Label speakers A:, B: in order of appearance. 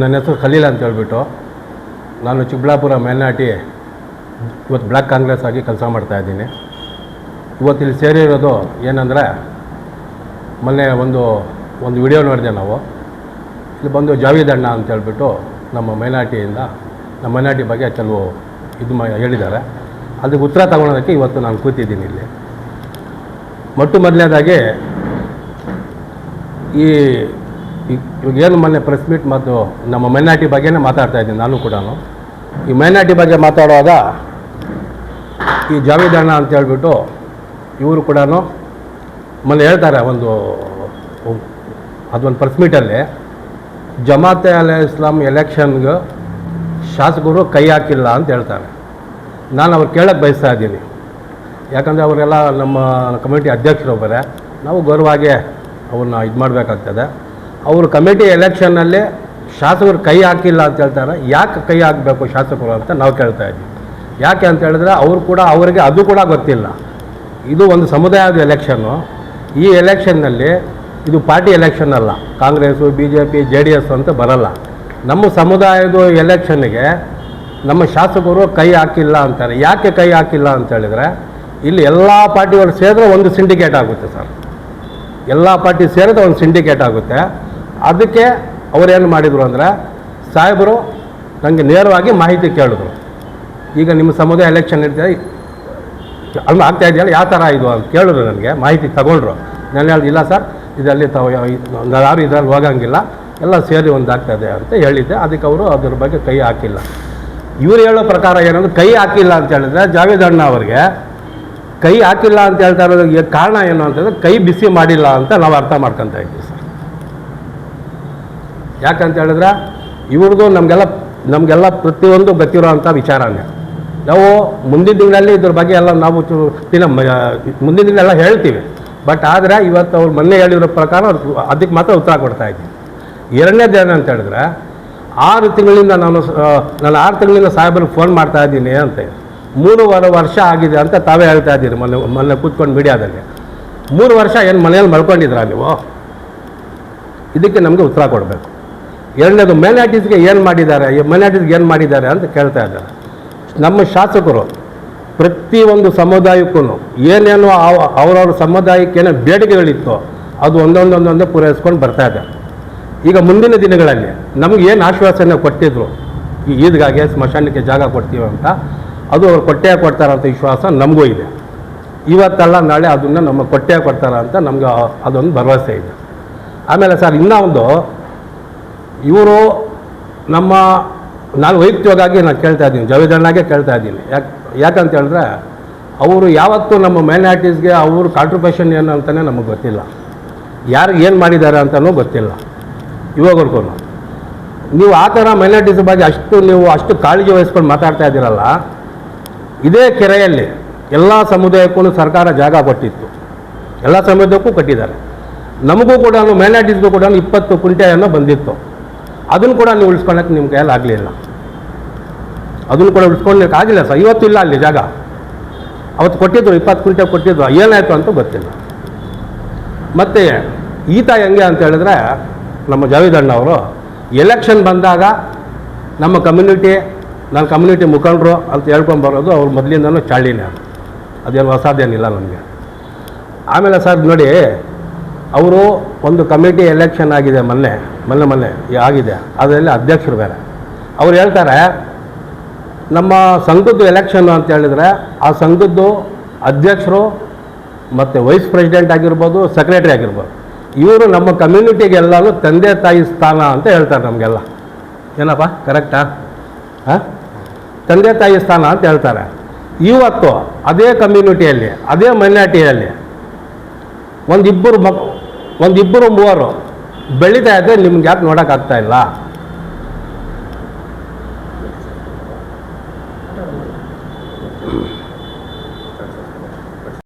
A: ನನ್ನ ಹೆಸರು ಖಲೀಲ್ ಅಂತ ಹೇಳ್ಬಿಟ್ಟು ನಾನು ಚಿಕ್ಕಬಳ್ಳಾಪುರ ಮೈನಾರಿಟಿ ಇವತ್ತು ಬ್ಲ್ಯಾಕ್ ಕಾಂಗ್ರೆಸ್ ಆಗಿ ಕೆಲಸ ಮಾಡ್ತಾಯಿದ್ದೀನಿ. ಇವತ್ತು ಇಲ್ಲಿ ಸೇರಿರೋದು ಏನಂದರೆ, ಮೊನ್ನೆ ಒಂದು ವಿಡಿಯೋ ನೋಡಿದೆ ನಾವು. ಇಲ್ಲಿ ಬಂದು ಜಾವೀದ್ ಅಣ್ಣ ಅಂತ ಹೇಳ್ಬಿಟ್ಟು ನಮ್ಮ ಮೈನಾರಿಟಿ ಬಗ್ಗೆ ಕೆಲವು ಹೇಳಿದ್ದಾರೆ. ಅದಕ್ಕೆ ಉತ್ತರ ತಗೊಳೋದಕ್ಕೆ ಇವತ್ತು ನಾನು ಕೂತಿದ್ದೀನಿ ಇಲ್ಲಿ. ಮೊದಲನೇದಾಗಿ ಇವಾಗೇನು ಮೊನ್ನೆ ಪ್ರೆಸ್ ಮೀಟ್ ಮತ್ತು ನಮ್ಮ ಮೈನಾರಿಟಿ ಬಗ್ಗೆನೇ ಮಾತಾಡ್ತಾಯಿದ್ದೀನಿ. ನಾನು ಕೂಡ ಈ ಮೈನಾರಿಟಿ ಬಗ್ಗೆ ಮಾತಾಡುವಾಗ ಈ ಜಾವೀದ್ ಅಣ್ಣ ಅಂತ ಹೇಳ್ಬಿಟ್ಟು ಇವರು ಕೂಡ ಮೊನ್ನೆ ಹೇಳ್ತಾರೆ, ಅದೊಂದು ಪ್ರೆಸ್ ಮೀಟಲ್ಲಿ ಜಮಾತೆ ಅಲ್ ಇಸ್ಲಾಂ ಎಲೆಕ್ಷನ್ಗೆ ಶಾಸಕರು ಕೈ ಹಾಕಿಲ್ಲ ಅಂತ ಹೇಳ್ತಾರೆ. ನಾನು ಅವ್ರು ಕೇಳೋಕ್ಕೆ ಬಯಸ್ತಾ ಇದ್ದೀನಿ. ಯಾಕಂದರೆ ಅವರೆಲ್ಲ ನಮ್ಮ ಕಮಿಟಿ ಅಧ್ಯಕ್ಷರು ಒಬ್ಬರೇ, ನಾವು ಗೌರವವಾಗಿ ಅವ್ರನ್ನ ಮಾಡಬೇಕಾಗ್ತದೆ. ಅವರು ಕಮಿಟಿ ಎಲೆಕ್ಷನ್ನಲ್ಲಿ ಶಾಸಕರು ಕೈ ಹಾಕಿಲ್ಲ ಅಂತ ಹೇಳ್ತಾರೆ. ಯಾಕೆ ಕೈ ಹಾಕಬೇಕು ಶಾಸಕರು ಅಂತ ನಾವು ಕೇಳ್ತಾ ಇದ್ದೀವಿ. ಯಾಕೆ ಅಂತ ಹೇಳಿದ್ರೆ ಅವರಿಗೆ ಅದು ಕೂಡ ಗೊತ್ತಿಲ್ಲ. ಇದು ಒಂದು ಸಮುದಾಯದ ಎಲೆಕ್ಷನ್ನು. ಈ ಎಲೆಕ್ಷನ್ನಲ್ಲಿ ಇದು ಪಾರ್ಟಿ ಎಲೆಕ್ಷನ್ ಅಲ್ಲ. ಕಾಂಗ್ರೆಸ್ಸು, BJP, JDS ಅಂತ ಬರಲ್ಲ. ನಮ್ಮ ಸಮುದಾಯದ ಎಲೆಕ್ಷನ್ನಿಗೆ ನಮ್ಮ ಶಾಸಕರು ಕೈ ಹಾಕಿಲ್ಲ ಅಂತಾರೆ. ಯಾಕೆ ಕೈ ಹಾಕಿಲ್ಲ ಅಂತ ಹೇಳಿದರೆ, ಇಲ್ಲಿ ಎಲ್ಲ ಪಾರ್ಟಿಗಳು ಸೇರಿದ್ರೆ ಒಂದು ಸಿಂಡಿಕೇಟ್ ಆಗುತ್ತೆ ಸರ್. ಎಲ್ಲ ಪಾರ್ಟಿ ಸೇರಿದ್ರೆ ಒಂದು ಸಿಂಡಿಕೇಟ್ ಆಗುತ್ತೆ. ಅದಕ್ಕೆ ಅವರೇನು ಮಾಡಿದರು ಅಂದರೆ, ಸಾಹೇಬರು ನನಗೆ ನೇರವಾಗಿ ಮಾಹಿತಿ ಕೇಳಿದ್ರು. ಈಗ ನಿಮ್ಮ ಸಮುದಾಯ ಎಲೆಕ್ಷನ್ ಇರ್ತದೆ ಅಲ್ಲಿ ಆಗ್ತಾ ಇದೆಯಲ್ಲ, ಯಾವ ಥರ ಇದು ಅಂತ ಕೇಳಿದ್ರು. ನನಗೆ ಮಾಹಿತಿ ತಗೊಂಡ್ರು. ನಾನು ಹೇಳಿದೆ, ಇಲ್ಲ ಸರ್, ಇದರಲ್ಲಿ ಯಾರು ಇದರಲ್ಲಿ ಹೋಗಂಗಿಲ್ಲ, ಎಲ್ಲ ಸೇರಿ ಒಂದಾಗ್ತದೆ ಅಂತ ಹೇಳಿದ್ದೆ. ಅದಕ್ಕೆ ಅವರು ಅದ್ರ ಬಗ್ಗೆ ಕೈ ಹಾಕಿಲ್ಲ. ಇವರು ಹೇಳೋ ಪ್ರಕಾರ ಏನಂದ್ರೆ, ಕೈ ಹಾಕಿಲ್ಲ ಅಂತ ಹೇಳಿದ್ರೆ ಜಾವೀದ್ ಅಣ್ಣ ಅವ್ರಿಗೆ ಕೈ ಹಾಕಿಲ್ಲ ಅಂತ ಹೇಳ್ತಾ ಇರೋದಕ್ಕೆ ಕಾರಣ ಏನು ಅಂತಂದರೆ, ಕೈ ಬಿಸಿ ಮಾಡಿಲ್ಲ ಅಂತ ನಾವು ಅರ್ಥ ಮಾಡ್ಕೊತಾ ಇದ್ದೀವಿ ಸರ್. ಯಾಕಂತ ಹೇಳಿದ್ರೆ ಇವ್ರದ್ದು ನಮಗೆಲ್ಲ ಪ್ರತಿಯೊಂದು ಗೊತ್ತಿರೋ ಅಂಥ ವಿಚಾರನೇ. ನಾವು ಮುಂದಿನ ದಿನಗಳಲ್ಲಿ ಇದ್ರ ಬಗ್ಗೆ ಎಲ್ಲ ನಾವು ಮುಂದಿನ ದಿನ ಹೇಳ್ತೀವಿ. ಬಟ್ ಆದರೆ ಇವತ್ತು ಅವ್ರು ಮೊನ್ನೆ ಹೇಳಿರೋ ಪ್ರಕಾರ ಅದಕ್ಕೆ ಮಾತ್ರ ಉತ್ತರ ಕೊಡ್ತಾ ಇದ್ದೀವಿ. ಎರಡನೇದು ಏನಂತ ಹೇಳಿದ್ರೆ, 6 ತಿಂಗಳಿಂದ ನಾನು 6 ತಿಂಗಳಿಂದ ಸಾಹೇಬರಿಗೆ ಫೋನ್ ಮಾಡ್ತಾ ಇದ್ದೀನಿ ಅಂತ. 3.5 ವರ್ಷ ಆಗಿದೆ ಅಂತ ತಾವೇ ಹೇಳ್ತಾ ಇದ್ದೀರಿ. ಮೊನ್ನೆ ಕೂತ್ಕೊಂಡು ಮೀಡಿಯಾದಲ್ಲಿ 3 ವರ್ಷ ಏನು ಮನೆಯಲ್ಲಿ ಮಲ್ಕೊಂಡಿದ್ರಾ ನೀವು? ಇದಕ್ಕೆ ನಮಗೆ ಉತ್ತರ ಕೊಡಬೇಕು. ಎರಡನೇದು, ಮೈನಾರಿಟೀಸ್ಗೆ ಏನು ಮಾಡಿದ್ದಾರೆ ಅಂತ ಕೇಳ್ತಾ ಇದ್ದಾರೆ. ನಮ್ಮ ಶಾಸಕರು ಪ್ರತಿಯೊಂದು ಸಮುದಾಯಕ್ಕೂ ಏನೇನು ಅವರವ್ರ ಸಮುದಾಯಕ್ಕೆ ಏನೋ ಬೇಡಿಕೆಗಳಿತ್ತು ಅದು ಒಂದೊಂದೇ ಪೂರೈಸ್ಕೊಂಡು ಬರ್ತಾ ಇದ್ದಾರೆ. ಈಗ ಮುಂದಿನ ದಿನಗಳಲ್ಲಿ ನಮ್ಗೆ ಏನು ಆಶ್ವಾಸನೆ ಕೊಟ್ಟಿದ್ರು, ಈ ಈದ್ಗಾಗೆ ಸ್ಮಶಾನಕ್ಕೆ ಜಾಗ ಕೊಡ್ತೀವಿ ಅಂತ, ಅದು ಅವ್ರು ಕೊಡ್ತಾರಂತ ವಿಶ್ವಾಸ ನಮಗೂ ಇದೆ. ಇವತ್ತಲ್ಲ ನಾಳೆ ಅದನ್ನು ನಮ್ಮ ಕೊಡ್ತಾರ ಅಂತ ನಮ್ಗೆ ಅದೊಂದು ಭರವಸೆ ಇದೆ. ಆಮೇಲೆ ಸರ್, ಇನ್ನೂ ಇವರು ನಾನು ವೈಯಕ್ತಿಕವಾಗಿ ನಾನು ಕೇಳ್ತಾ ಇದ್ದೀನಿ, ಜಾವೀದ್ ಅಣ್ಣಗೆ ಕೇಳ್ತಾ ಇದ್ದೀನಿ. ಯಾಕಂತ ಹೇಳಿದ್ರೆ, ಅವರು ಯಾವತ್ತೂ ನಮ್ಮ ಮೈನಾರಿಟೀಸ್ಗೆ ಅವ್ರ ಕಾಂಟ್ರಿಬ್ಯೂಷನ್ ಏನು ಅಂತಲೇ ನಮಗೆ ಗೊತ್ತಿಲ್ಲ. ಯಾರಿಗೆ ಏನು ಮಾಡಿದ್ದಾರೆ ಅಂತಲೂ ಗೊತ್ತಿಲ್ಲ ಇವಾಗವರೆಗೂ. ನೀವು ಆ ಥರ ಮೈನಾರಿಟೀಸ್ ಬಗ್ಗೆ ಅಷ್ಟು ಕಾಳಜಿ ವಹಿಸ್ಕೊಂಡು ಮಾತಾಡ್ತಾ ಇದ್ದೀರಲ್ಲ. ಇದೇ ಕೆರೆಯಲ್ಲಿ ಎಲ್ಲ ಸಮುದಾಯಕ್ಕೂ ಸರ್ಕಾರ ಜಾಗ ಕೊಟ್ಟಿತ್ತು, ಎಲ್ಲ ಸಮುದಾಯಕ್ಕೂ ಕಟ್ಟಿದ್ದಾರೆ. ನಮಗೂ ಕೂಡ ಮೈನಾರಿಟೀಸ್ಗೂ ಕೂಡ 20 ಕುಂಟೆಯನ್ನು ಬಂದಿತ್ತು. ಅದನ್ನು ಕೂಡ ನೀವು ಉಳಿಸ್ಕೊಳ್ಳೋಕ್ಕೆ ನಿಮ್ಮ ಕೈಯಲ್ಲಿ ಆಗಲಿಲ್ಲ. ಅದನ್ನು ಕೂಡ ಉಳಿಸ್ಕೊಳ್ಳೋಕ್ಕೆ ಆಗಿಲ್ಲ ಸರ್. ಇವತ್ತು ಇಲ್ಲ ಅಲ್ಲಿ ಜಾಗ. ಅವತ್ತು ಕೊಟ್ಟಿದ್ರು, 20 ಕುಂಟೆ ಕೊಟ್ಟಿದ್ರು. ಏನಾಯಿತು ಅಂತ ಗೊತ್ತಿಲ್ಲ. ಮತ್ತು ಈತ ಹೆಂಗೆ ಅಂತ ಹೇಳಿದ್ರೆ, ನಮ್ಮ ಜಾವೀದ್ ಅಣ್ಣ ಅವರು ಎಲೆಕ್ಷನ್ ಬಂದಾಗ ನಮ್ಮ ಕಮ್ಯುನಿಟಿ ಮುಖಂಡರು ಅಂತ ಹೇಳ್ಕೊಂಬರೋದು ಅವ್ರ ಮೊದಲಿಂದನೂ ಚಾಳಿನೇ. ಅದೇನು ಹೊಸದೇನಿಲ್ಲ ನನಗೆ. ಆಮೇಲೆ ಸರ್ ನೋಡಿ, ಅವರು ಒಂದು ಕಮಿಟಿ ಎಲೆಕ್ಷನ್ ಆಗಿದೆ ಮೊನ್ನೆ ಆಗಿದೆ. ಅದರಲ್ಲಿ ಅಧ್ಯಕ್ಷರು ಬೇರೆ. ಅವ್ರು ಹೇಳ್ತಾರೆ, ನಮ್ಮ ಸಂಘದ್ದು ಎಲೆಕ್ಷನ್ನು ಅಂತ ಹೇಳಿದರೆ ಆ ಸಂಘದ್ದು ಅಧ್ಯಕ್ಷರು ಮತ್ತು ವೈಸ್ ಪ್ರೆಸಿಡೆಂಟ್ ಆಗಿರ್ಬೋದು, ಸೆಕ್ರೆಟರಿ ಆಗಿರ್ಬೋದು, ಇವರು ನಮ್ಮ ಕಮ್ಯುನಿಟಿಗೆಲ್ಲನೂ ತಂದೆ ತಾಯಿ ಸ್ಥಾನ ಅಂತ ಹೇಳ್ತಾರೆ ನಮಗೆಲ್ಲ. ಏನಪ್ಪ ಕರೆಕ್ಟಾ? ತಂದೆ ತಾಯಿ ಸ್ಥಾನ ಅಂತ ಹೇಳ್ತಾರೆ. ಇವತ್ತು ಅದೇ ಕಮ್ಯುನಿಟಿಯಲ್ಲಿ, ಅದೇ ಮೈನಾರಿಟಿಯಲ್ಲಿ ಒಂದಿಬ್ಬರು 3 ಬೆಳೀತಾ ಇದ್ದರೆ ನಿಮ್ಗೆ ಯಾಕೆ ನೋಡೋಕ್ಕಾಗ್ತಾಯಿಲ್ಲ?